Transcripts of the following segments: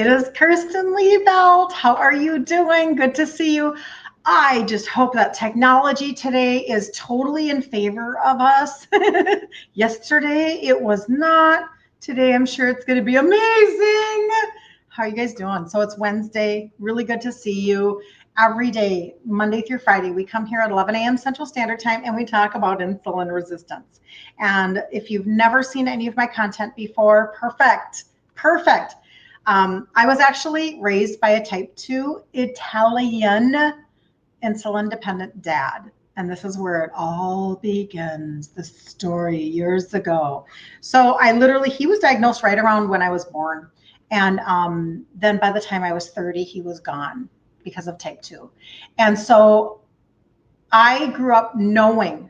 it is Kirsten Liebelt. How are you doing? Good to see you. I just hope that technology today is totally in favor of us. Yesterday, it was not. Today, I'm sure it's going to be amazing. How are you guys doing? So it's Wednesday. Really good to see you. Every day, Monday through Friday, we come here at 11 a.m. Central Standard Time and we talk about insulin resistance. And if you've never seen any of my content before, perfect. I was actually raised by a type 2 Italian insulin dependent dad. And this is where it all begins, the story years ago. So he was diagnosed right around when I was born. And then by the time I was 30, he was gone because of type 2. And so I grew up knowing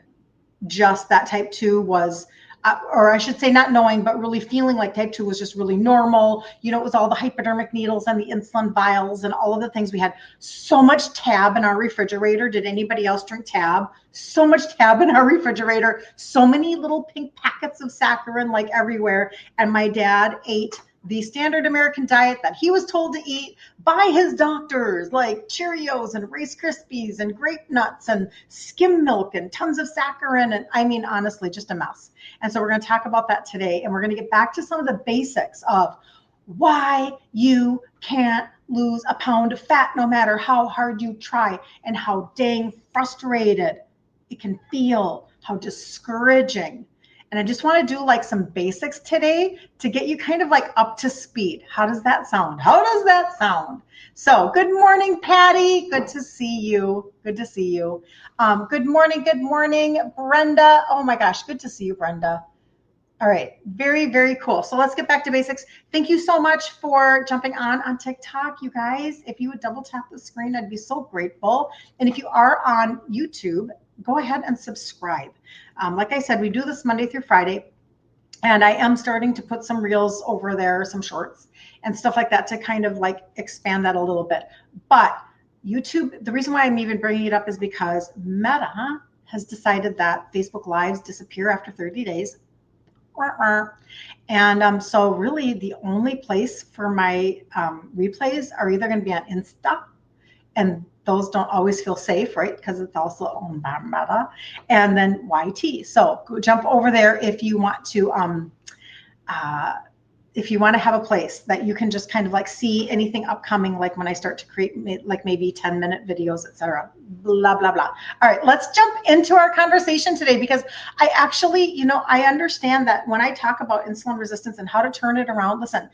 just that type 2 was, or I should say not knowing, but really feeling like type 2 was just really normal. You know, it was all the hypodermic needles and the insulin vials and all of the things. We had so much Tab in our refrigerator. Did anybody else drink Tab? So much Tab in our refrigerator. So many little pink packets of saccharin like everywhere. And my dad ate the standard American diet that he was told to eat by his doctors, like Cheerios and Rice Krispies and grape nuts and skim milk and tons of saccharin. And I mean, honestly, just a mess. And so we're going to talk about that today. And we're going to get back to some of the basics of why you can't lose a pound of fat no matter how hard you try, and how dang frustrated it can feel, how discouraging. And I just want to do like some basics today to get you kind of like up to speed. How does that sound? So good morning, Patty. Good to see you. Good morning, Brenda. Oh my gosh, good to see you, Brenda. All right, very, very cool. So let's get back to basics. Thank you so much for jumping on TikTok, you guys. If you would double tap the screen, I'd be so grateful. And if you are on YouTube, go ahead and subscribe. Like I said, we do this Monday through Friday, and I am starting to put some reels over there, some shorts and stuff like that to kind of like expand that a little bit. But YouTube, the reason why I'm even bringing it up is because Meta has decided that Facebook Lives disappear after 30 days. And so really the only place for my replays are either going to be on Insta, and those don't always feel safe, right? Because it's also owned by Meta, and then YT. So go jump over there if you want to have a place that you can just kind of like see anything upcoming, like when I start to create like maybe 10-minute videos, etc. Blah, blah, blah. All right, let's jump into our conversation today, because I actually, I understand that when I talk about insulin resistance and how to turn it around, listen,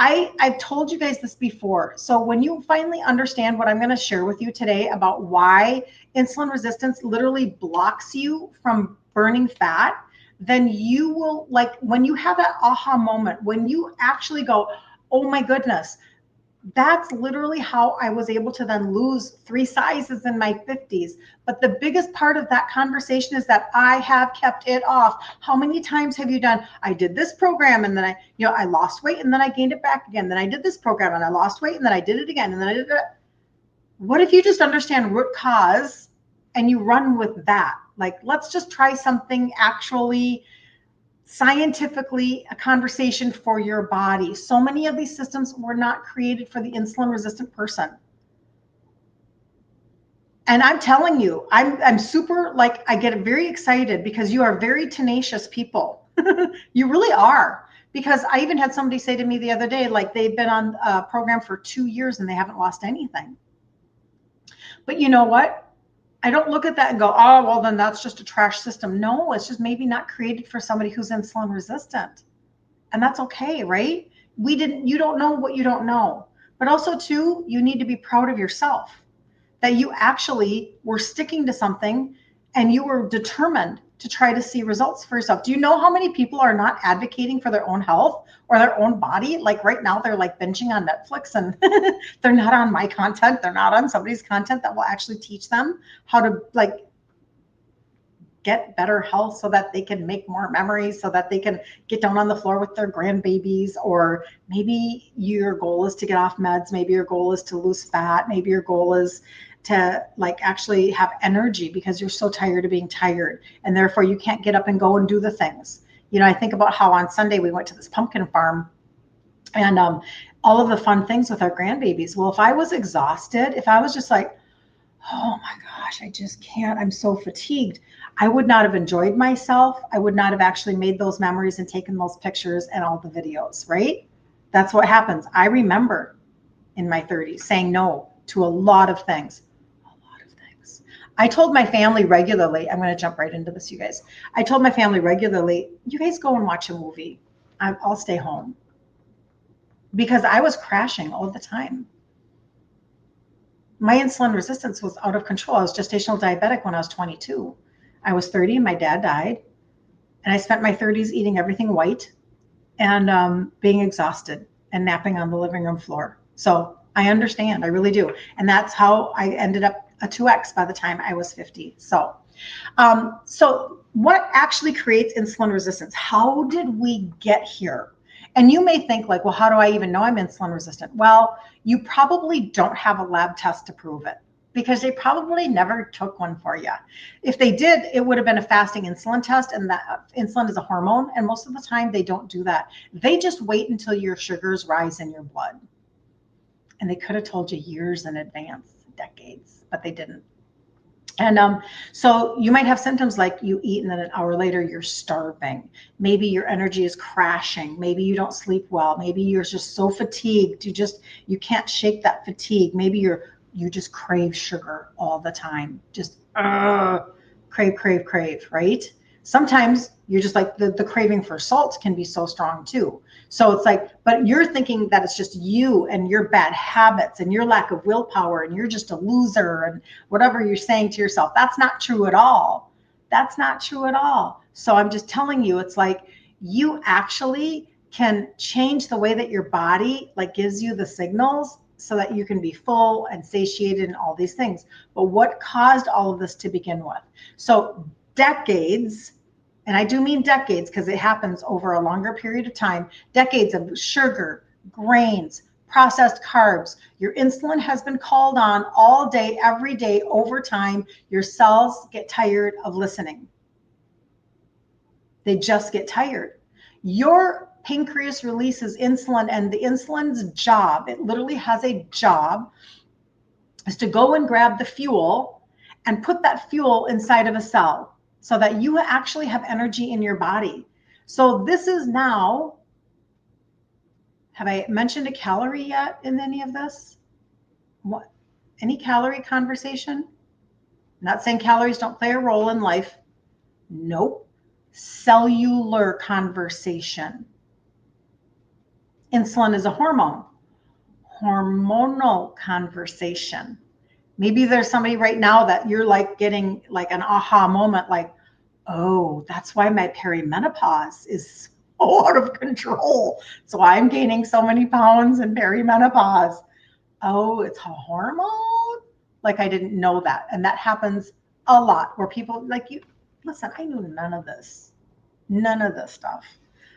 I've told you guys this before. So when you finally understand what I'm going to share with you today about why insulin resistance literally blocks you from burning fat, then you will, like, when you have that aha moment, when you actually go, oh my goodness, that's literally how I was able to then lose 3 sizes in my 50s. But the biggest part of that conversation is that I have kept it off. How many times have you done, I did this program and then I lost weight and then I gained it back again. Then I did this program and I lost weight and then I did it again and then I did it. What if you just understand root cause and you run with that? Like, let's just try something actually scientifically, a conversation for your body. So many of these systems were not created for the insulin resistant person. And I'm telling you, I'm super, like, I get very excited because you are very tenacious people. You really are. Because I even had somebody say to me the other day, like, they've been on a program for 2 years and they haven't lost anything. But you know what? I don't look at that and go, oh, well, then that's just a trash system. No, it's just maybe not created for somebody who's insulin resistant. And that's okay, right? You don't know what you don't know. But also, too, you need to be proud of yourself that you actually were sticking to something and you were determined to try to see results for yourself. Do you know how many people are not advocating for their own health or their own body? Like right now, they're like binging on Netflix and they're not on my content. They're not on somebody's content that will actually teach them how to like get better health so that they can make more memories, so that they can get down on the floor with their grandbabies. Or maybe your goal is to get off meds. Maybe your goal is to lose fat. Maybe your goal is to like actually have energy because you're so tired of being tired, and therefore you can't get up and go and do the things. I think about how on Sunday we went to this pumpkin farm And all of the fun things with our grandbabies. Well, if I was exhausted, if I was just like, oh my gosh, I just can't, I'm so fatigued, I would not have enjoyed myself. I would not have actually made those memories and taken those pictures and all the videos, right? That's what happens. I remember in my 30s saying no to a lot of things. A lot of things. I told my family regularly, I'm going to jump right into this, you guys. I told my family regularly, you guys go and watch a movie. I'll stay home. Because I was crashing all the time. My insulin resistance was out of control. I was gestational diabetic when I was 22. I was 30 and my dad died. And I spent my 30s eating everything white and being exhausted and napping on the living room floor. So I understand, I really do. And that's how I ended up a 2X by the time I was 50. So what actually creates insulin resistance? How did we get here? And you may think like, well, how do I even know I'm insulin resistant? Well, you probably don't have a lab test to prove it because they probably never took one for you. If they did, it would have been a fasting insulin test, and that insulin is a hormone. And most of the time they don't do that. They just wait until your sugars rise in your blood. And they could have told you years in advance, decades, but they didn't. And so you might have symptoms like you eat and then an hour later you're starving. Maybe your energy is crashing. Maybe you don't sleep well. Maybe you're just so fatigued. You can't shake that fatigue. Maybe you just crave sugar all the time. Just crave, right? Sometimes you're just like the craving for salt can be so strong too. So it's like, but you're thinking that it's just you and your bad habits and your lack of willpower and you're just a loser and whatever you're saying to yourself. That's not true at all. That's not true at all. So I'm just telling you, it's like you actually can change the way that your body like gives you the signals so that you can be full and satiated and all these things. But what caused all of this to begin with? So decades, and I do mean decades because it happens over a longer period of time, decades of sugar, grains, processed carbs. Your insulin has been called on all day, every day, over time. Your cells get tired of listening. They just get tired. Your pancreas releases insulin, and the insulin's job, it literally has a job, is to go and grab the fuel and put that fuel inside of a cell so that you actually have energy in your body. So this is now, have I mentioned a calorie yet in any of this? What? Any calorie conversation? I'm not saying calories don't play a role in life. Nope. Cellular conversation. Insulin is a hormone. Hormonal conversation. Maybe there's somebody right now that you're like getting like an aha moment, like, oh, that's why my perimenopause is so out of control. So I'm gaining so many pounds in perimenopause. Oh, it's a hormone? Like I didn't know that. And that happens a lot where people like you, listen, I knew none of this stuff.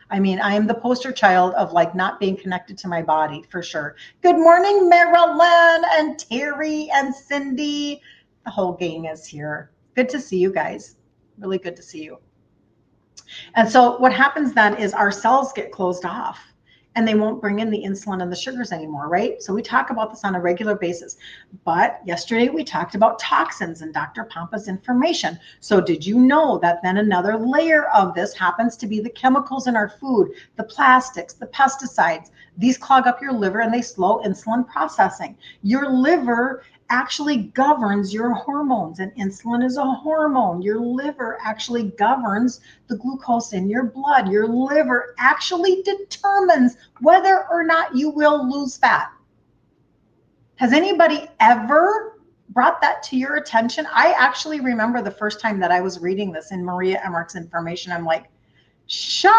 I mean, I am the poster child of like not being connected to my body for sure. Good morning, Marilyn and Terry and Cindy. The whole gang is here. Good to see you guys. Really good to see you. And so what happens then is our cells get closed off and they won't bring in the insulin and the sugars anymore, right? So we talk about this on a regular basis. But yesterday we talked about toxins and Dr. Pompa's information. So did you know that then another layer of this happens to be the chemicals in our food, the plastics, the pesticides? These clog up your liver and they slow insulin processing. Your liver actually governs your hormones, and insulin is a hormone. Your liver actually governs the glucose in your blood. Your liver actually determines whether or not you will lose fat. Has anybody ever brought that to your attention? I actually remember the first time that I was reading this in Maria Emmerich's information. I'm like, shut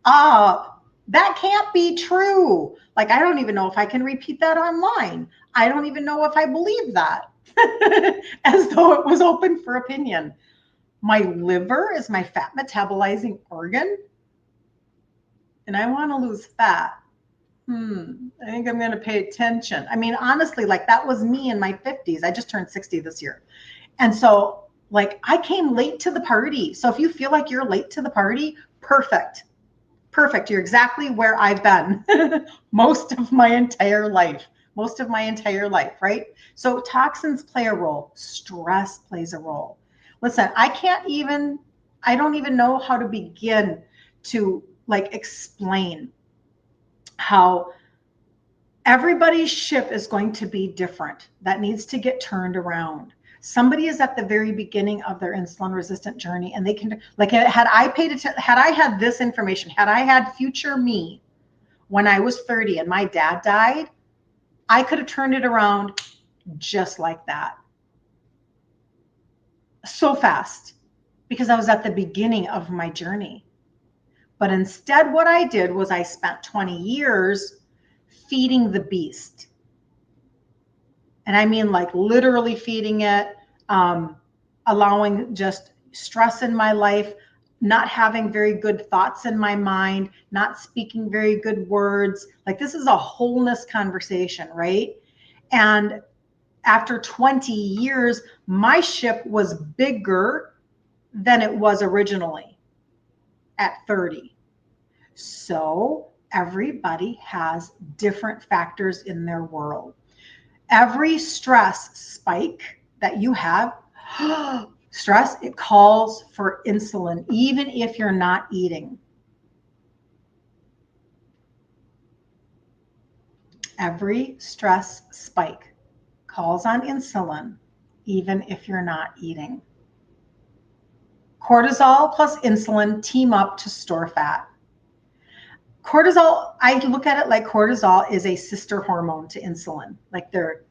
up. That can't be true. Like, I don't even know if I can repeat that online. I don't even know if I believe that. As though it was open for opinion. My liver is my fat metabolizing organ. And I want to lose fat. I think I'm going to pay attention. I mean, honestly, like that was me in my 50s. I just turned 60 this year. And so like I came late to the party. So if you feel like you're late to the party, perfect. Perfect. You're exactly where I've been most of my entire life. Most of my entire life, right? So toxins play a role. Stress plays a role. Listen, I don't even know how to begin to like explain how everybody's ship is going to be different. That needs to get turned around. Somebody is at the very beginning of their insulin resistant journey, and they can, like, had I paid attention, had I had this information, had I had future me when I was 30 and my dad died, I could have turned it around just like that. So fast, because I was at the beginning of my journey. But instead, what I did was I spent 20 years feeding the beast. And I mean, like, literally feeding it, allowing just stress in my life, not having very good thoughts in my mind, not speaking very good words. Like, this is a wholeness conversation, right? And after 20 years, my ship was bigger than it was originally at 30. So everybody has different factors in their world. Every stress spike that you have, stress, it calls for insulin, even if you're not eating. Every stress spike calls on insulin, even if you're not eating. Cortisol plus insulin team up to store fat. Cortisol, I look at it like cortisol is a sister hormone to insulin. Like they're,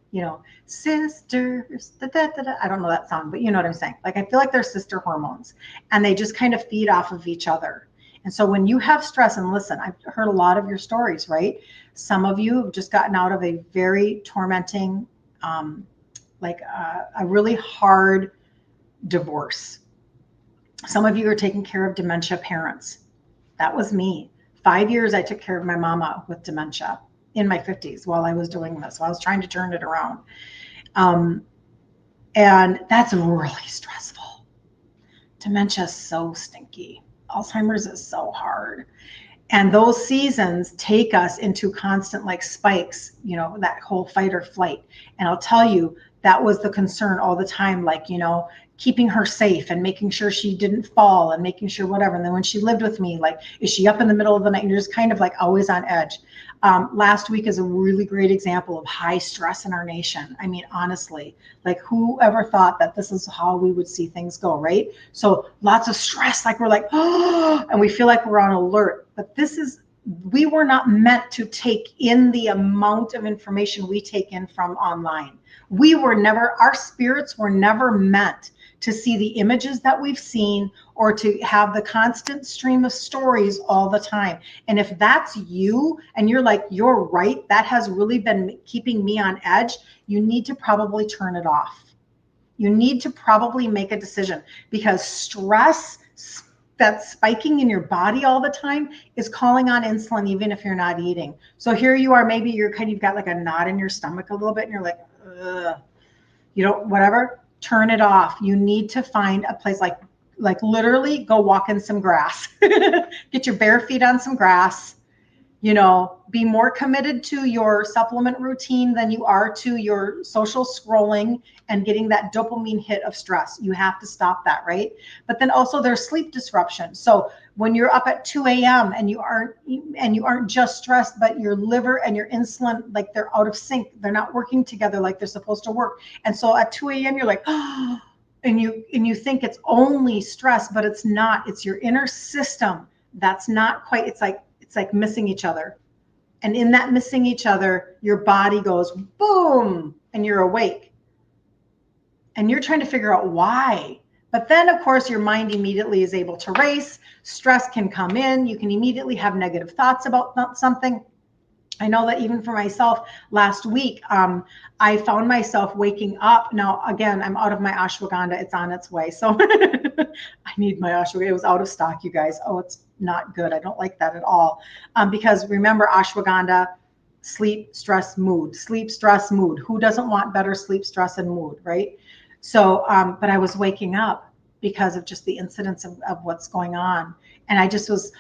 sisters, da, da, da, da. I don't know that song, but you know what I'm saying. Like, I feel like they're sister hormones and they just kind of feed off of each other. And so when you have stress, and listen, I've heard a lot of your stories, right? Some of you have just gotten out of a very tormenting, a really hard divorce. Some of you are taking care of dementia parents. That was me. 5 years I took care of my mama with dementia in my 50s while I was doing this. So I was trying to turn it around. And that's really stressful. Dementia is so stinky. Alzheimer's is so hard. And those seasons take us into constant like spikes, that whole fight or flight. And I'll tell you, that was the concern all the time, like, keeping her safe and making sure she didn't fall and making sure whatever. And then when she lived with me, like, is she up in the middle of the night? And you're just kind of like always on edge. Last week is a really great example of high stress in our nation. I mean, honestly, like, whoever thought that this is how we would see things go, right? So lots of stress, like we're like, oh, and we feel like we're on alert. But we were not meant to take in the amount of information we take in from online. Our spirits were never meant to see the images that we've seen or to have the constant stream of stories all the time. And if that's you and you're like, you're right, that has really been keeping me on edge, you need to probably turn it off. You need to probably make a decision, because stress that's spiking in your body all the time is calling on insulin, even if you're not eating. So here you are, maybe you've got like a knot in your stomach a little bit and you're like, ugh, whatever, turn it off. You need to find a place like literally go walk in some grass, get your bare feet on some grass, be more committed to your supplement routine than you are to your social scrolling and getting that dopamine hit of stress. You have to stop that, right? But then also there's sleep disruption. So when you're up at 2 a.m. and you aren't just stressed, but your liver and your insulin, like, they're out of sync. They're not working together like they're supposed to work. And so at 2 a.m. you're like, oh, and you think it's only stress, but it's not. It's your inner system that's not quite, it's like missing each other. And in that missing each other, your body goes boom, and you're awake. And you're trying to figure out why. But then, of course, your mind immediately is able to race. Stress can come in. You can immediately have negative thoughts about something. I know that even for myself, last week, I found myself waking up. Now, again, I'm out of my ashwagandha. It's on its way. So I need my ashwagandha. It was out of stock, you guys. Oh, it's not good. I don't like that at all. Because remember, ashwagandha, sleep, stress, mood. Sleep, stress, mood. Who doesn't want better sleep, stress, and mood, right? So, but I was waking up because of just the incidence of what's going on. And I just was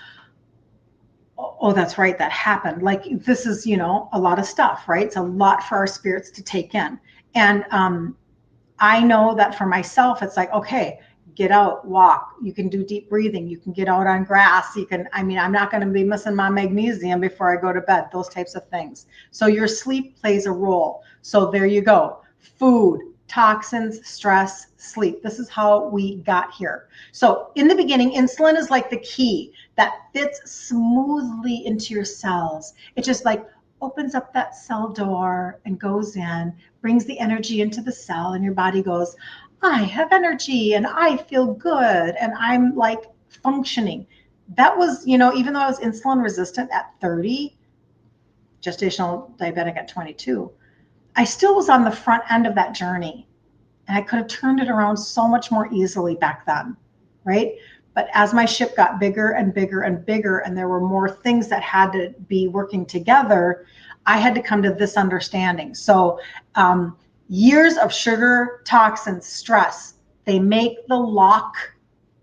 oh, that's right, that happened. Like this is, a lot of stuff, right? It's a lot for our spirits to take in. And I know that for myself, it's like, okay, get out, walk. You can do deep breathing. You can get out on grass. I'm not going to be missing my magnesium before I go to bed, those types of things. So your sleep plays a role. So there you go. Food, toxins, stress, sleep. This is how we got here. So in the beginning, insulin is like the key that fits smoothly into your cells. It just like opens up that cell door and goes in, brings the energy into the cell, and your body goes, I have energy and I feel good and I'm like functioning. That was, even though I was insulin resistant at 30, gestational diabetic at 22, I still was on the front end of that journey. And I could have turned it around so much more easily back then, right? But as my ship got bigger and bigger and bigger, and there were more things that had to be working together, I had to come to this understanding. So years of sugar, toxins, stress, they make the lock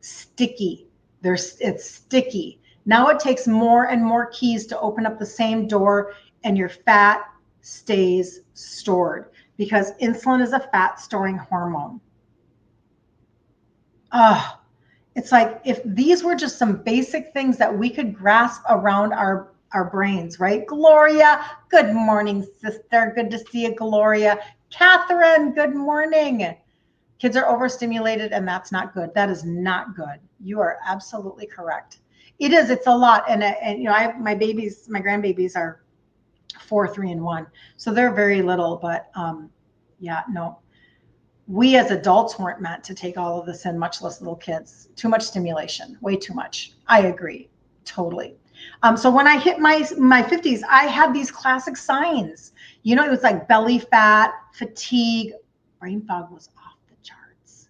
sticky. It's sticky. Now it takes more and more keys to open up the same door, and your fat stays stored because insulin is a fat storing hormone. It's like if these were just some basic things that we could grasp around our brains, right? Gloria, good morning, sister. Good to see you, Gloria. Catherine, good morning. Kids are overstimulated, and that's not good. That is not good. You are absolutely correct. It is. It's a lot. And my grandbabies are 4, 3, and 1, so they're very little. But no. We as adults weren't meant to take all of this in, much less little kids. Too much stimulation, way too much. I agree, totally. So when I hit my 50s, I had these classic signs. It was like belly fat, fatigue, brain fog was off the charts.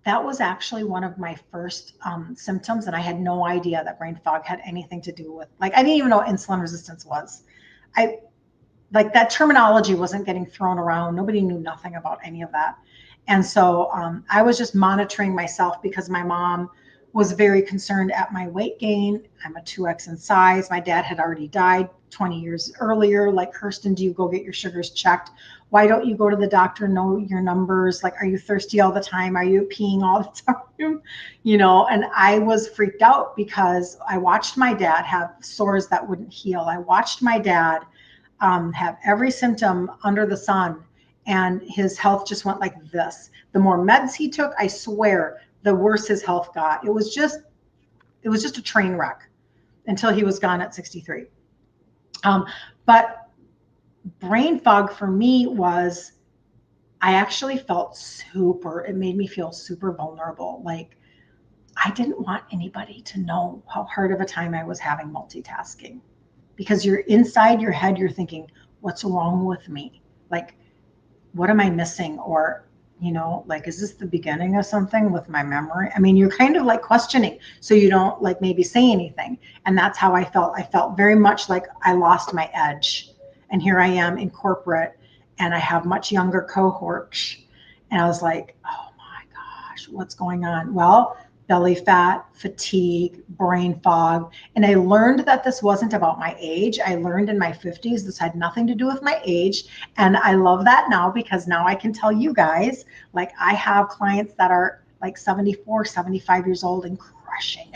That was actually one of my first symptoms, and I had no idea that brain fog had anything to do with, I didn't even know what insulin resistance was. That terminology wasn't getting thrown around. Nobody knew nothing about any of that. And so I was just monitoring myself because my mom was very concerned at my weight gain. I'm a 2X in size. My dad had already died 20 years earlier. Like, Kirsten, do you go get your sugars checked? Why don't you go to the doctor, know your numbers? Like, are you thirsty all the time? Are you peeing all the time? And I was freaked out because I watched my dad have sores that wouldn't heal. I watched my dad have every symptom under the sun, and his health just went like this. The more meds he took, I swear, the worse his health got. It was just a train wreck until he was gone at 63. But brain fog for me was, I actually felt it made me feel super vulnerable. Like, I didn't want anybody to know how hard of a time I was having multitasking. Because you're inside your head, you're thinking, what's wrong with me? Like, what am I missing? Or, is this the beginning of something with my memory? You're kind of like questioning, so you don't maybe say anything. And that's how I felt. I felt very much like I lost my edge. And here I am in corporate, and I have much younger cohorts. And I was like, oh my gosh, what's going on? Well, belly fat, fatigue, brain fog. And I learned that this wasn't about my age. I learned in my 50s, this had nothing to do with my age. And I love that now, because now I can tell you guys, I have clients that are 74, 75 years old and crushing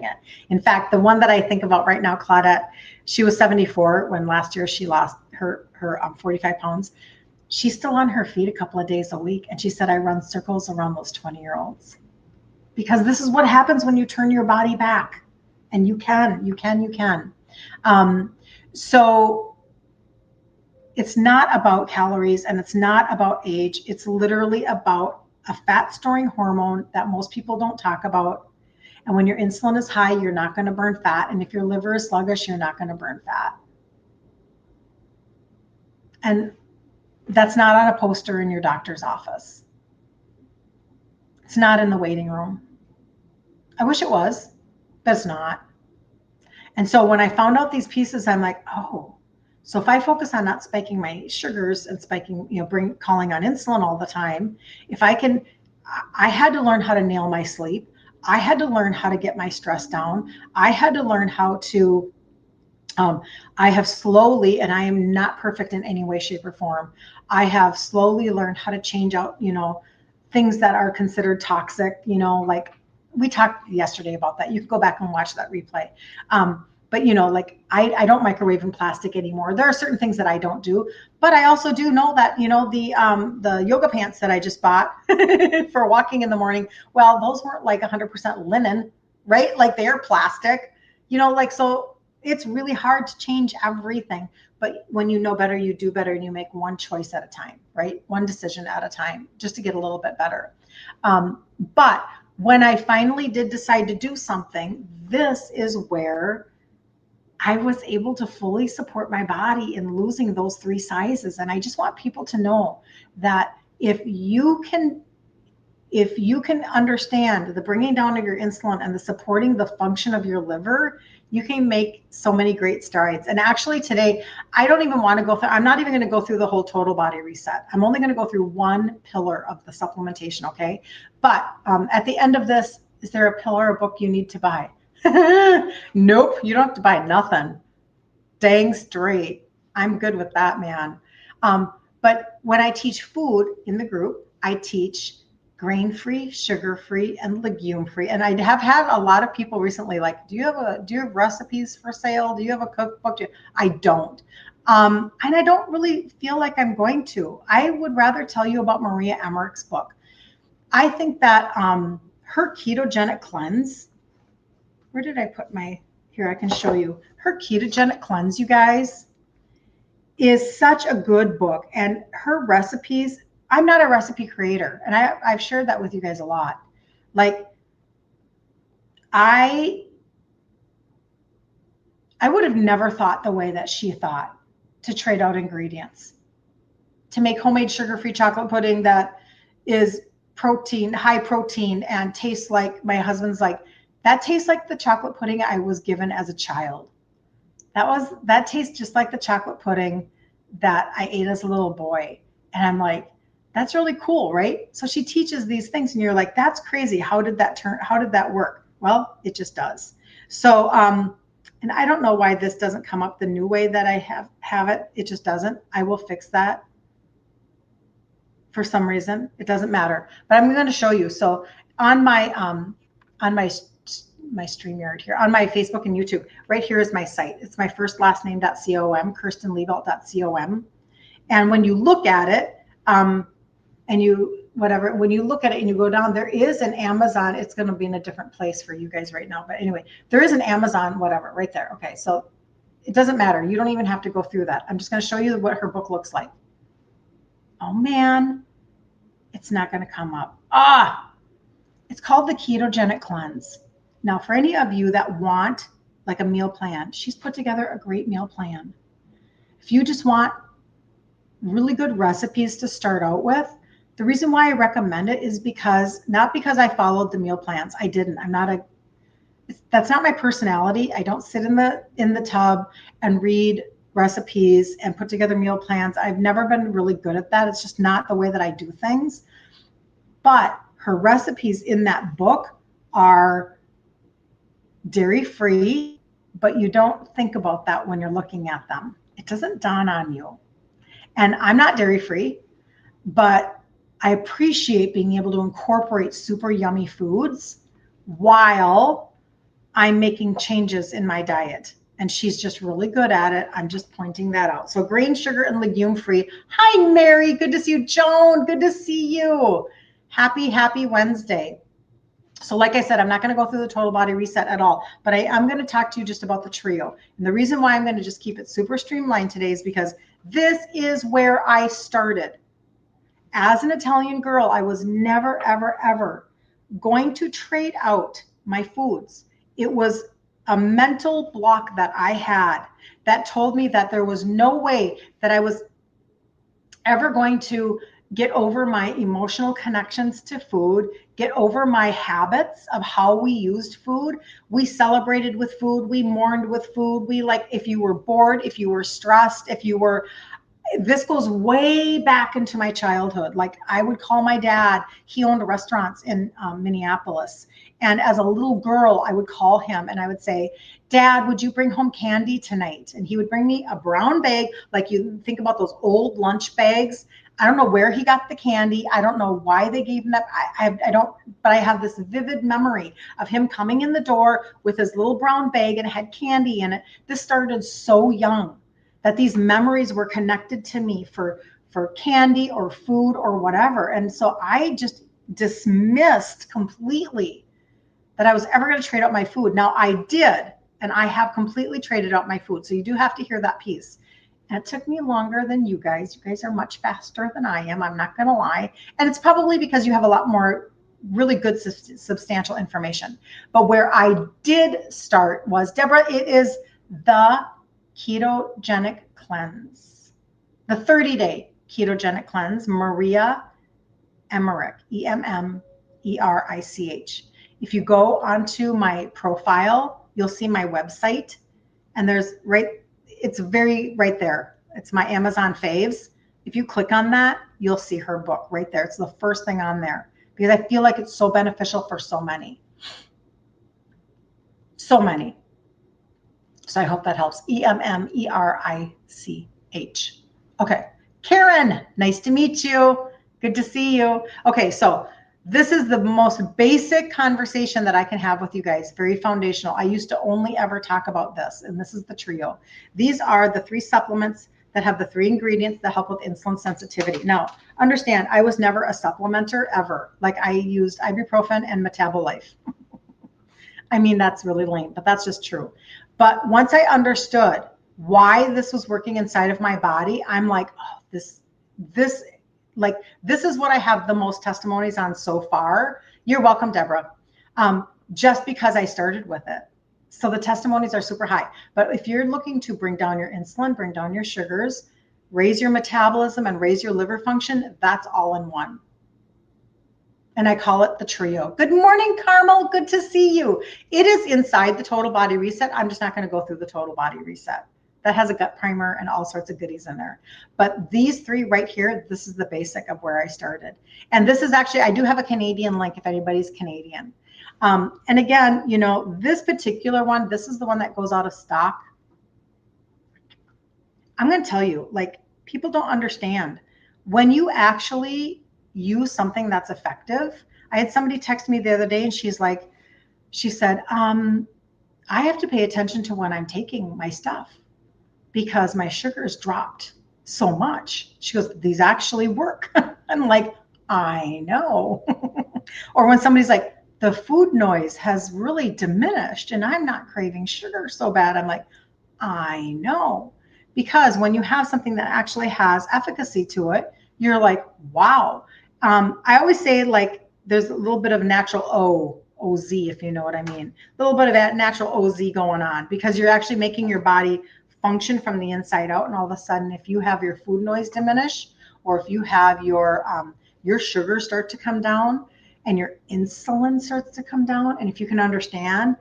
it. In fact, the one that I think about right now, Claudette, she was 74 when last year she lost her 45 pounds. She's still on her feet a couple of days a week. And she said, I run circles around those 20-year-olds. Because this is what happens when you turn your body back. And you can. So it's not about calories, and it's not about age. It's literally about a fat storing hormone that most people don't talk about. And when your insulin is high, you're not going to burn fat. And if your liver is sluggish, you're not going to burn fat. And that's not on a poster in your doctor's office. It's not in the waiting room. I wish it was, but it's not. And so when I found out these pieces, I'm like, oh, so if I focus on not spiking my sugars and spiking, calling on insulin all the time, I had to learn how to nail my sleep. I had to learn how to get my stress down. I had to learn how to, I have slowly, and I am not perfect in any way, shape, or form. I have slowly learned how to change out, things that are considered toxic, like we talked yesterday about that. You can go back and watch that replay. But like I don't microwave in plastic anymore. There are certain things that I don't do, but I also do know that, the yoga pants that I just bought for walking in the morning, well, those weren't like 100% linen, right? Like they're plastic, so it's really hard to change everything. But when you know better, you do better, and you make one choice at a time, right? One decision at a time, just to get a little bit better. But when I finally did decide to do something, this is where I was able to fully support my body in losing those 3 sizes. And I just want people to know that if you can understand the bringing down of your insulin and the supporting the function of your liver, you can make so many great strides. And actually today, I don't even want to go through, I'm not even going to go through the whole total body reset. I'm only going to go through one pillar of the supplementation, okay? But at the end of this, is there a pillar or book you need to buy? Nope, you don't have to buy nothing. Dang straight. I'm good with that, man. But when I teach food in the group, I teach grain-free, sugar-free, and legume-free. And I have had a lot of people recently like, do you have recipes for sale? Do you have a cookbook? I don't. And I don't really feel like I'm going to. I would rather tell you about Maria Emmerich's book. I think that her ketogenic cleanse, where did I put here I can show you. Her ketogenic cleanse, you guys, is such a good book. And her recipes, I'm not a recipe creator, and I've shared that with you guys a lot. Like, I would have never thought the way that she thought to trade out ingredients, to make homemade sugar-free chocolate pudding that is high protein, and tastes like, my husband's like, that tastes like the chocolate pudding I was given as a child. That tastes just like the chocolate pudding that I ate as a little boy. And I'm like, that's really cool, right? So she teaches these things and you're like, that's crazy. How did that work? Well, it just does. So, and I don't know why this doesn't come up the new way that I have it. It just doesn't. I will fix that for some reason. It doesn't matter, but I'm going to show you. So on my StreamYard here, on my Facebook and YouTube, right here is my site. It's my first last name.com, KirstenLiebelt.com. And when you look at it, when you look at it and you go down, there is an Amazon. It's going to be in a different place for you guys right now. But anyway, there is an Amazon, whatever, right there. Okay, so it doesn't matter. You don't even have to go through that. I'm just going to show you what her book looks like. Oh, man, it's not going to come up. It's called The Ketogenic Cleanse. Now, for any of you that want like a meal plan, she's put together a great meal plan. If you just want really good recipes to start out with, the reason why I recommend it is not because I followed the meal plans. I didn't. That's not my personality. I don't sit in the tub and read recipes and put together meal plans. I've never been really good at that. It's just not the way that I do things. But her recipes in that book are dairy-free, but you don't think about that when you're looking at them. It doesn't dawn on you. And I'm not dairy-free, but I appreciate being able to incorporate super yummy foods while I'm making changes in my diet. And she's just really good at it. I'm just pointing that out. So grain, sugar, and legume-free. Hi, Mary. Good to see you. Joan, good to see you. Happy Wednesday. So like I said, I'm not going to go through the total body reset at all, but I am going to talk to you just about the trio. And the reason why I'm going to just keep it super streamlined today is because this is where I started. As an Italian girl, I was never, ever, ever going to trade out my foods. It was a mental block that I had that told me that there was no way that I was ever going to get over my emotional connections to food, get over my habits of how we used food. We celebrated with food. We mourned with food. If you were bored, if you were stressed, this goes way back into my childhood. Like I would call my dad, he owned restaurants in Minneapolis. And as a little girl, I would call him and I would say, Dad, would you bring home candy tonight? And he would bring me a brown bag, like you think about those old lunch bags. I don't know where he got the candy. I don't know why they gave him that. I don't, but I have this vivid memory of him coming in the door with his little brown bag and it had candy in it. This started so young that these memories were connected to me for candy or food or whatever. And so I just dismissed completely that I was ever going to trade out my food. Now I did, and I have completely traded out my food. So you do have to hear that piece. And it took me longer than you guys. You guys are much faster than I am. I'm not going to lie. And it's probably because you have a lot more really good substantial information. But where I did start was, Deborah, it is the ketogenic cleanse, the 30-day ketogenic cleanse, Maria Emmerich, Emmerich. If you go onto my profile, you'll see my website, and it's right there. It's my Amazon faves. If you click on that, you'll see her book right there. It's the first thing on there because I feel like it's so beneficial for so many. So many. So I hope that helps. Emmerich. Okay. Karen, nice to meet you. Good to see you. Okay, so this is the most basic conversation that I can have with you guys, very foundational. I used to only ever talk about this, and this is the trio. These are the 3 supplements that have the 3 ingredients that help with insulin sensitivity. Now, understand, I was never a supplementer ever. Like I used ibuprofen and Metabolife. I mean, that's really lame, but that's just true. But once I understood why this was working inside of my body, I'm like, oh, this is what I have the most testimonies on so far. You're welcome, Deborah. Just because I started with it. So the testimonies are super high. But if you're looking to bring down your insulin, bring down your sugars, raise your metabolism, and raise your liver function, that's all in one. And I call it the trio. Good morning, Carmel. Good to see you. It is inside the Total Body Reset. I'm just not going to go through the Total Body Reset. That has a gut primer and all sorts of goodies in there. But these 3 right here, this is the basic of where I started. And this is actually, I do have a Canadian link if anybody's Canadian. And again, you know, this particular one, this is the one that goes out of stock. I'm going to tell you, like, people don't understand. When you actually use something that's effective, I had somebody text me the other day and she said, I have to pay attention to when I'm taking my stuff because my sugars dropped so much. She goes, these actually work. I'm like, I know. Or when somebody's like, the food noise has really diminished and I'm not craving sugar so bad. I'm like, I know. Because when you have something that actually has efficacy to it, you're like, wow. I always say, like, there's a little bit of natural OZ, if you know what I mean. A little bit of that natural OZ going on because you're actually making your body function from the inside out. And all of a sudden, if you have your food noise diminish, or if you have your sugar start to come down and your insulin starts to come down, and if you can understand,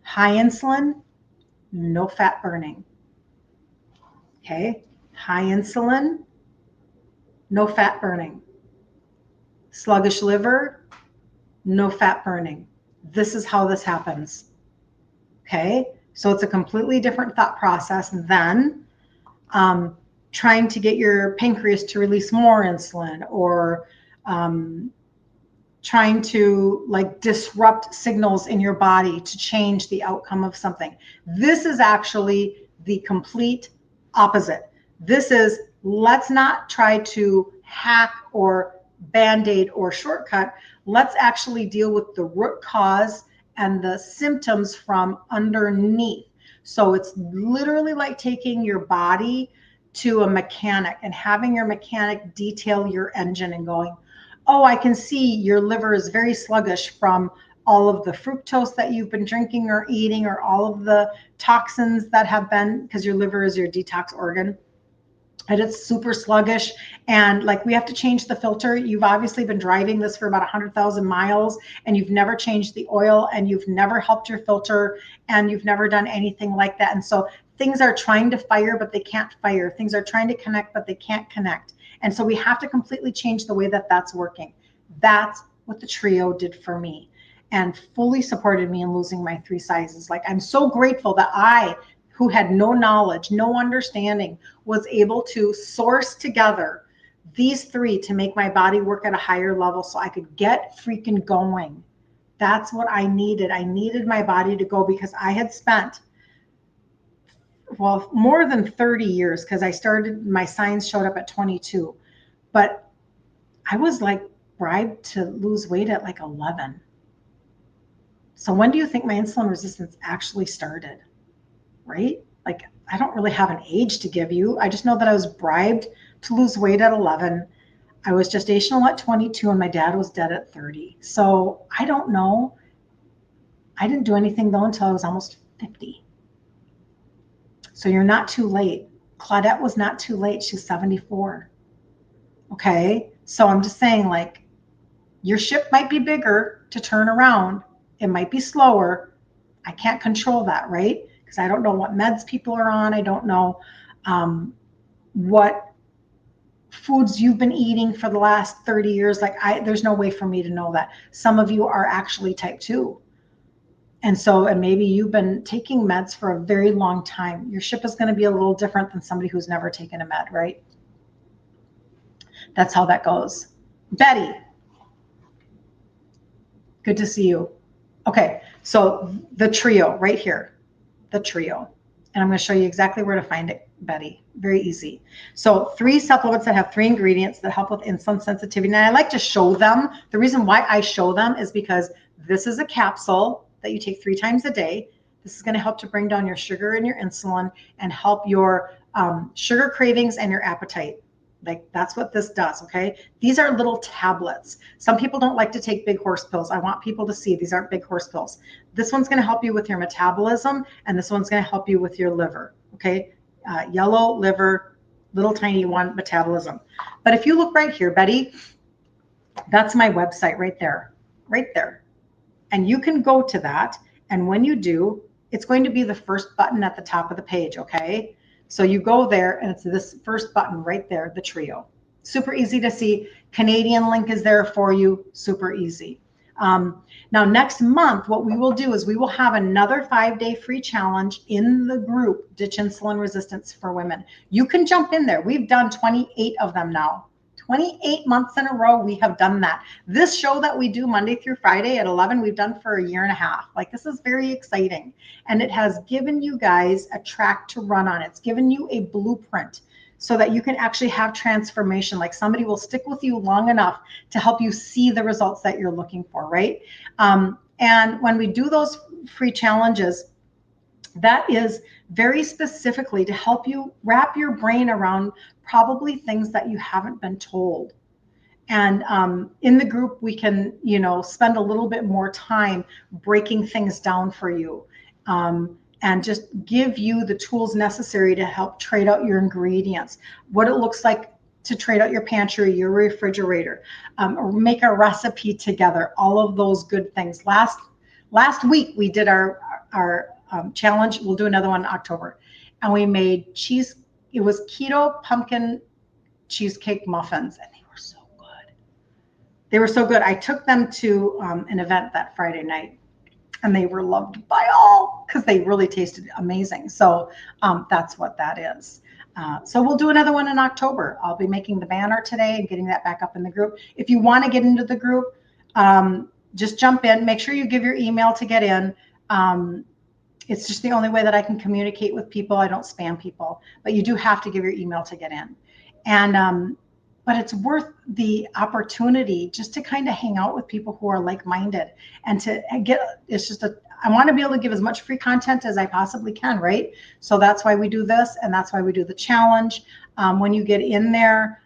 high insulin, no fat burning. Okay, high insulin, no fat burning. Sluggish liver, no fat burning. This is how this happens. Okay, so it's a completely different thought process than trying to get your pancreas to release more insulin, or trying to like disrupt signals in your body to change the outcome of something. This is actually the complete opposite. This is, let's not try to hack or band-aid or shortcut. Let's actually deal with the root cause and the symptoms from underneath. So it's literally like taking your body to a mechanic and having your mechanic detail your engine and going, oh, I can see your liver is very sluggish from all of the fructose that you've been drinking or eating, or all of the toxins that have been, because your liver is your detox organ. And it's super sluggish, and like we have to change the filter. You've obviously been driving this for about 100,000 miles and you've never changed the oil and you've never helped your filter and you've never done anything like that. And so things are trying to fire, but they can't fire. Things are trying to connect, but they can't connect. And so we have to completely change the way that that's working. That's what the trio did for me. and fully supported me in losing my 3 sizes. Like, I'm so grateful that I, who had no knowledge, no understanding, was able to source together these 3 to make my body work at a higher level so I could get freaking going. That's what I needed. I needed my body to go because I had spent, well, more than 30 years, because I started, my signs showed up at 22, but I was like bribed to lose weight at like 11. So when do you think my insulin resistance actually started? Right? Like, I don't really have an age to give you. I just know that I was bribed to lose weight at 11. I was gestational at 22 and my dad was dead at 30. So I don't know. I didn't do anything though until I was almost 50. So you're not too late. Claudette was not too late. She's 74. Okay. So I'm just saying, like, your ship might be bigger to turn around. It might be slower. I can't control that, right? Because I don't know what meds people are on. I don't know what foods you've been eating for the last 30 years. Like, there's no way for me to know that. Some of you are actually type 2. And so, and maybe you've been taking meds for a very long time. Your ship is going to be a little different than somebody who's never taken a med, right? That's how that goes. Betty, good to see you. Okay, so the trio right here, the trio. And I'm going to show you exactly where to find it, Betty. Very easy. So 3 supplements that have 3 ingredients that help with insulin sensitivity. And I like to show them. The reason why I show them is because this is a capsule that you take 3 times a day. This is going to help to bring down your sugar and your insulin and help your sugar cravings and your appetite. Like, that's what this does, okay? These are little tablets. Some people don't like to take big horse pills. I want people to see these aren't big horse pills. This one's going to help you with your metabolism, and this one's going to help you with your liver, okay? Yellow, liver, little tiny one, metabolism. But if you look right here, Betty, that's my website right there, right there. And you can go to that, and when you do, it's going to be the first button at the top of the page, okay? So you go there and it's this first button right there, the trio. Super easy to see. Canadian link is there for you. Super easy. Now, next month, what we will do is we will have another 5-day free challenge in the group, Ditch Insulin Resistance for Women. You can jump in there. We've done 28 of them now. 28 months in a row, we have done that. This show that we do Monday through Friday at 11, we've done for 1.5 years. Like, this is very exciting. And it has given you guys a track to run on. It's given you a blueprint so that you can actually have transformation. Like, somebody will stick with you long enough to help you see the results that you're looking for, right? And when we do those free challenges, that is very specifically to help you wrap your brain around probably things that you haven't been told. And in the group, we can, spend a little bit more time breaking things down for you and just give you the tools necessary to help trade out your ingredients, what it looks like to trade out your pantry, your refrigerator, or make a recipe together, all of those good things. Last week, we did our challenge. We'll do another one in October. And we made cheese. It was keto pumpkin cheesecake muffins. And they were so good. They were so good. I took them to an event that Friday night. And they were loved by all because they really tasted amazing. So that's what that is. So we'll do another one in October. I'll be making the banner today and getting that back up in the group. If you want to get into the group, just jump in. Make sure you give your email to get in. It's just the only way that I can communicate with people. I don't spam people, but you do have to give your email to get in. And but it's worth the opportunity just to kind of hang out with people who are like-minded and to get, I want to be able to give as much free content as I possibly can, right? So that's why we do this, and that's why we do the challenge. When you get in there,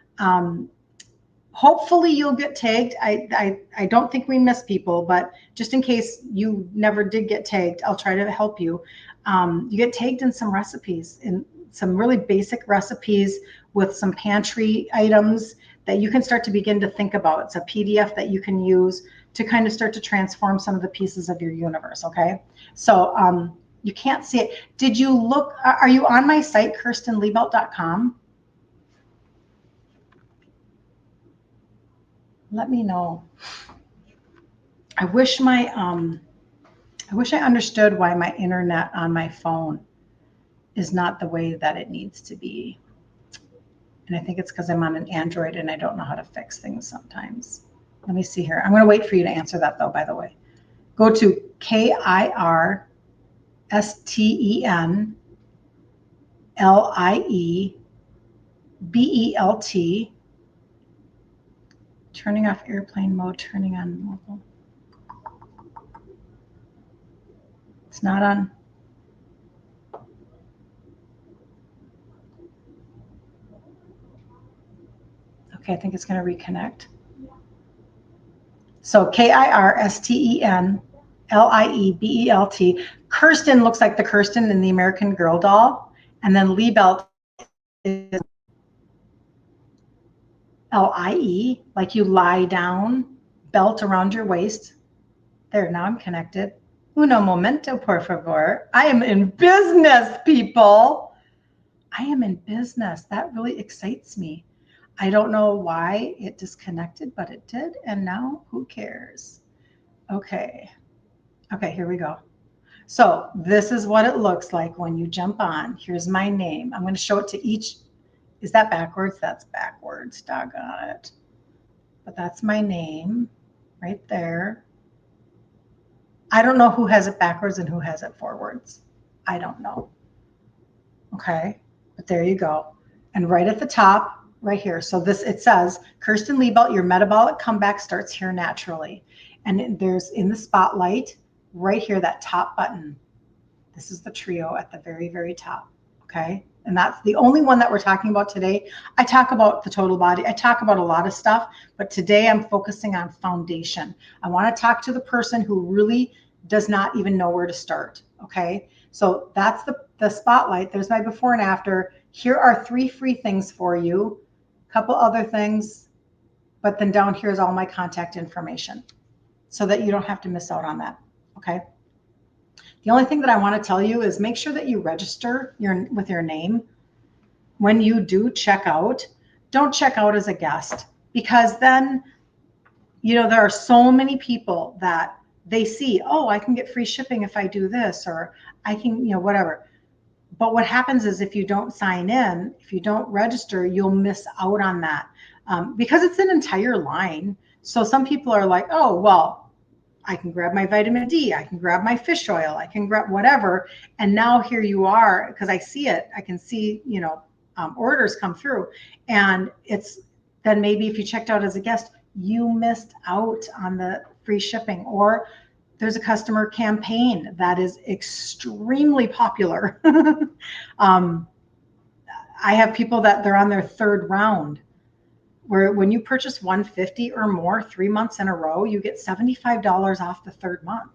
hopefully you'll get tagged. I don't think we miss people, but just in case you never did get tagged, I'll try to help you. You get tagged in some recipes, in some really basic recipes with some pantry items that you can start to begin to think about. It's a PDF that you can use to kind of start to transform some of the pieces of your universe, okay? So you can't see it. Did you look, are you on my site, KirstenLiebelt.com? Let me know. I wish I understood why my internet on my phone is not the way that it needs to be. And I think it's because I'm on an Android and I don't know how to fix things sometimes. Let me see here. I'm going to wait for you to answer that though, by the way. Go to KirstenLiebelt. Turning off airplane mode, turning on mobile. It's not on. Okay, I think it's going to reconnect. So KirstenLiebelt. Kirsten looks like the Kirsten in the American Girl doll. And then Liebelt is Lie, like you lie down, belt around your waist. There, now I'm connected. Uno momento, por favor. I am in business, people. I am in business. That really excites me. I don't know why it disconnected, but it did. And now who cares? Okay. Okay, here we go. So this is what it looks like when you jump on. Here's my name. I'm going to show it to each. Is that backwards? That's backwards. Doggone it. But that's my name right there. I don't know who has it backwards and who has it forwards. I don't know. Okay, but there you go. And right at the top, right here. So this, it says, Kirsten Liebelt, your metabolic comeback starts here naturally. And there's in the spotlight, right here, that top button. This is the trio at the very, very top. Okay. And that's the only one that we're talking about today. I talk about the total body. I talk about a lot of stuff, but today I'm focusing on foundation. I want to talk to the person who really does not even know where to start. Okay. So that's the spotlight. There's my before and after. Here are 3 free things for you. A couple other things, but then down here is all my contact information so that you don't have to miss out on that. Okay. The only thing that I want to tell you is make sure that you register with your name. When you do check out, don't check out as a guest, because then, there are so many people that they see, oh, I can get free shipping if I do this, or I can, whatever. But what happens is if you don't sign in, if you don't register, you'll miss out on that because it's an entire line. So some people are like, oh, well, I can grab my vitamin D, I can grab my fish oil, I can grab whatever. And now here you are, because I see it, I can see, orders come through. And it's then maybe if you checked out as a guest, you missed out on the free shipping, or there's a customer campaign that is extremely popular. I have people that they're on their 3rd round, where when you purchase 150 or more 3 months in a row, you get $75 off the 3rd month.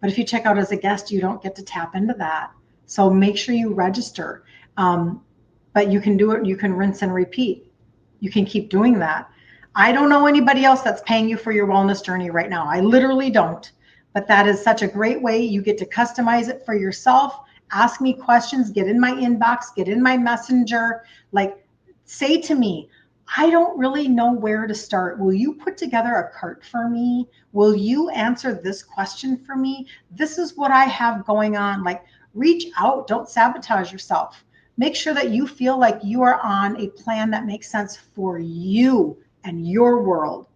But if you check out as a guest, you don't get to tap into that. So make sure you register. But you can do it. You can rinse and repeat. You can keep doing that. I don't know anybody else that's paying you for your wellness journey right now. I literally don't. But that is such a great way. You get to customize it for yourself. Ask me questions. Get in my inbox. Get in my messenger. Like, say to me, I don't really know where to start. Will you put together a cart for me? Will you answer this question for me? This is what I have going on. Like, reach out. Don't sabotage yourself. Make sure that you feel like you are on a plan that makes sense for you and your world.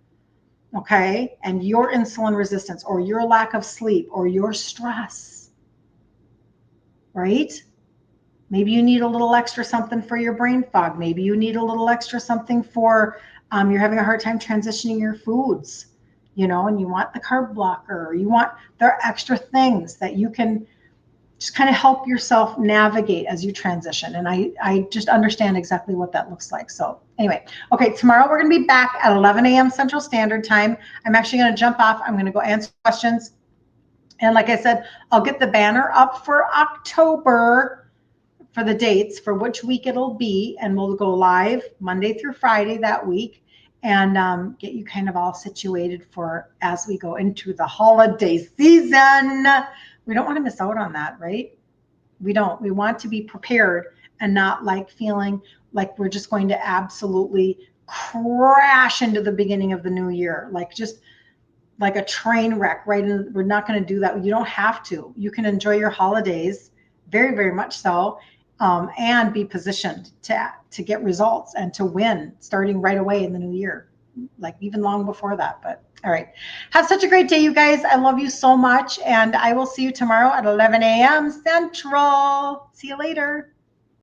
Okay? And your insulin resistance, or your lack of sleep, or your stress. Right? Maybe you need a little extra something for your brain fog. Maybe you need a little extra something for you're having a hard time transitioning your foods, and you want the carb blocker, or there are extra things that you can just kind of help yourself navigate as you transition. And I just understand exactly what that looks like. So anyway, okay, tomorrow we're going to be back at 11 a.m. Central Standard Time. I'm actually going to jump off. I'm going to go answer questions. And like I said, I'll get the banner up for October for the dates for which week it'll be, and we'll go live Monday through Friday that week, and get you kind of all situated for as we go into the holiday season. We don't want to miss out on that, right? We don't. We want to be prepared and not like feeling like we're just going to absolutely crash into the beginning of the new year. Like, just like a train wreck, right? And we're not going to do that. You don't have to. You can enjoy your holidays, very, very much so, and be positioned to get results and to win starting right away in the new year, like even long before that. But all right, have such a great day, you guys. I love you so much, and I will see you tomorrow at 11 a.m. Central. See you later.